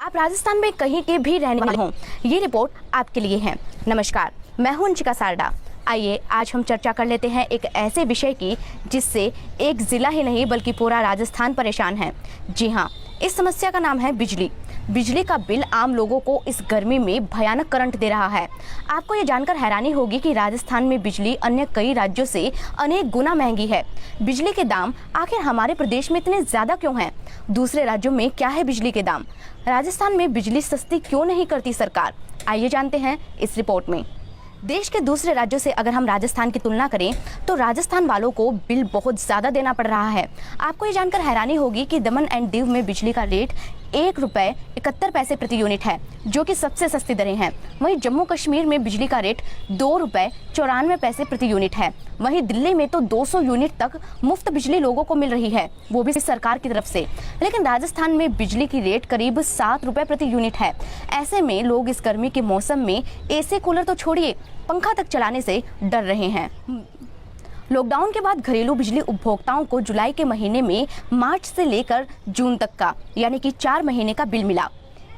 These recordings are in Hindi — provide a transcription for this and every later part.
आप राजस्थान में कहीं के भी रहने वाले हों, ये रिपोर्ट आपके लिए है। नमस्कार, मैं हूं अंशिका सारडा। आइए आज हम चर्चा कर लेते हैं एक ऐसे विषय की जिससे एक जिला ही नहीं बल्कि पूरा राजस्थान परेशान है। जी हाँ, इस समस्या का नाम है बिजली। बिजली का बिल आम लोगों को इस गर्मी में भयानक करंट दे रहा है। आपको ये जानकर हैरानी होगी कि राजस्थान में बिजली अन्य कई राज्यों से अनेक गुना महंगी है। बिजली के दाम आखिर हमारे प्रदेश में इतने ज़्यादा क्यों हैं? दूसरे राज्यों में क्या है बिजली के दाम? राजस्थान में बिजली सस्ती क्यों नहीं करती सरकार? आइए जानते हैं इस रिपोर्ट में। देश के दूसरे राज्यों से अगर हम राजस्थान की तुलना करें तो राजस्थान वालों को बिल बहुत ज़्यादा देना पड़ रहा है। आपको ये जानकर हैरानी होगी कि दमन एंड दीव में बिजली का रेट 1 रुपये 71 पैसे प्रति यूनिट है, जो कि सबसे सस्ती दरें हैं। वहीं जम्मू कश्मीर में बिजली का रेट 2 रुपये 94 पैसे प्रति यूनिट है। वहीं दिल्ली में तो 200 यूनिट तक मुफ्त बिजली लोगों को मिल रही है, वो भी सरकार की तरफ से। लेकिन राजस्थान में बिजली की रेट करीब 7 रुपये प्रति यूनिट है। ऐसे में लोग इस गर्मी के मौसम में एसी कूलर तो छोड़िए, पंखा तक चलाने से डर रहे हैं। लॉकडाउन के बाद घरेलू बिजली उपभोक्ताओं को जुलाई के महीने में मार्च से लेकर जून तक का यानी कि 4 महीने का बिल मिला।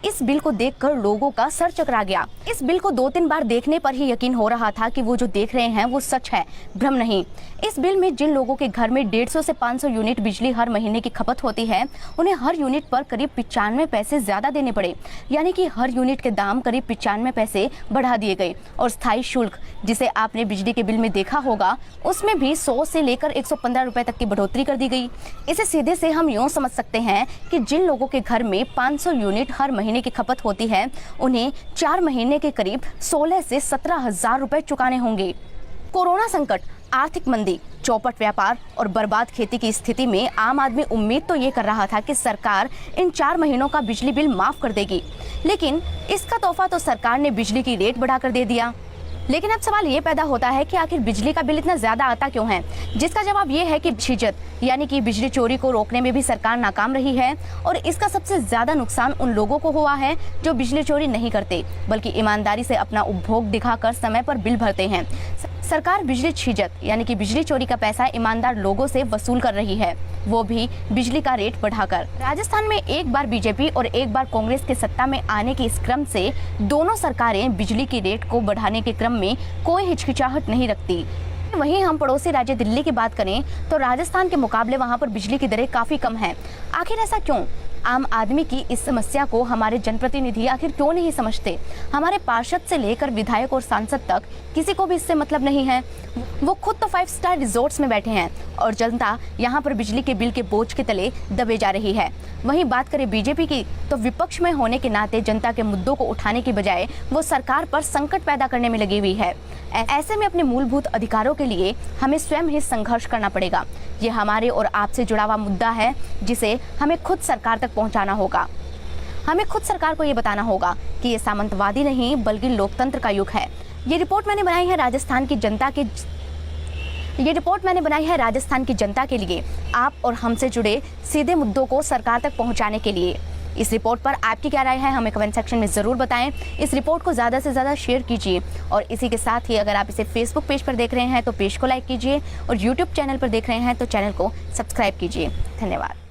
इस बिल को देखकर लोगों का सर चकरा गया। इस बिल को 2-3 बार देखने पर ही यकीन हो रहा था कि वो जो देख रहे हैं वो सच है, भ्रम नहीं। इस बिल में जिन लोगों के घर में 150 से 500 यूनिट बिजली हर महीने की खपत होती है, उन्हें हर यूनिट पर करीब 95 पैसे ज्यादा देने पड़े, यानी कि हर यूनिट के दाम करीब 95 पैसे बढ़ा दिए गए। और स्थायी शुल्क, जिसे आपने बिजली के बिल में देखा होगा, उसमें भी 100 से लेकर 115 रुपए तक की बढ़ोतरी कर दी गई। इसे सीधे से हम यूँ समझ सकते हैं कि जिन लोगों के घर में 500 यूनिट हर महीने की खपत होती है, उन्हें 4 महीने के करीब 16 से 17 हजार रुपए चुकाने होंगे। कोरोना संकट, आर्थिक मंदी, चौपट व्यापार और बर्बाद खेती की स्थिति में आम आदमी उम्मीद तो ये कर रहा था कि सरकार इन 4 महीनों का बिजली बिल माफ कर देगी, लेकिन इसका तोहफा तो सरकार ने बिजली की रेट बढ़ाकर दे दिया। लेकिन अब सवाल ये पैदा होता है कि आखिर बिजली का बिल इतना ज्यादा आता क्यों है? जिसका जवाब ये है कि छिजत यानी कि बिजली चोरी को रोकने में भी सरकार नाकाम रही है। और इसका सबसे ज्यादा नुकसान उन लोगों को हुआ है जो बिजली चोरी नहीं करते बल्कि ईमानदारी से अपना उपभोग दिखाकर समय पर बिल भरते हैं। सरकार बिजली छिजत यानी कि बिजली चोरी का पैसा ईमानदार लोगों से वसूल कर रही है, वो भी बिजली का रेट बढ़ाकर। राजस्थान में एक बार बीजेपी और एक बार कांग्रेस के सत्ता में आने के इस क्रम से दोनों सरकारें बिजली की रेट को बढ़ाने के क्रम में कोई हिचकिचाहट नहीं रखती। वहीं हम पड़ोसी राज्य दिल्ली की बात करें तो राजस्थान के मुकाबले वहां पर बिजली की दरें काफी कम हैं। आखिर ऐसा क्यों? आम आदमी की इस समस्या को हमारे जनप्रतिनिधि आखिर क्यों नहीं समझते? हमारे पार्षद से लेकर विधायक और सांसद तक किसी को भी इससे मतलब नहीं है। वो खुद तो 5 स्टार रिजॉर्ट्स में बैठे हैं और जनता यहाँ पर बिजली के बिल के बोझ के तले दबे जा रही है। वहीं बात करें बीजेपी की तो विपक्ष में होने के नाते जनता के मुद्दों को उठाने की बजाय वो सरकार पर संकट पैदा करने में लगी हुई है। ऐसे में अपने मूलभूत अधिकारों के लिए हमें स्वयं ही संघर्ष करना पड़ेगा। ये हमारे और आपसे जुड़ा हुआ मुद्दा है जिसे हमें खुद सरकार तक पहुंचाना होगा। हमें खुद सरकार को ये बताना होगा कि ये सामंतवादी नहीं बल्कि लोकतंत्र का युग है। ये रिपोर्ट मैंने बनाई है राजस्थान की जनता के लिए, आप और हमसे जुड़े सीधे मुद्दों को सरकार तक पहुंचाने के लिए। इस रिपोर्ट पर आपकी क्या राय है हमें कमेंट सेक्शन में ज़रूर बताएं। इस रिपोर्ट को ज़्यादा से ज़्यादा शेयर कीजिए और इसी के साथ ही अगर आप इसे फेसबुक पेज पर देख रहे हैं तो पेज को लाइक कीजिए और यूट्यूब चैनल पर देख रहे हैं तो चैनल को सब्सक्राइब कीजिए। धन्यवाद।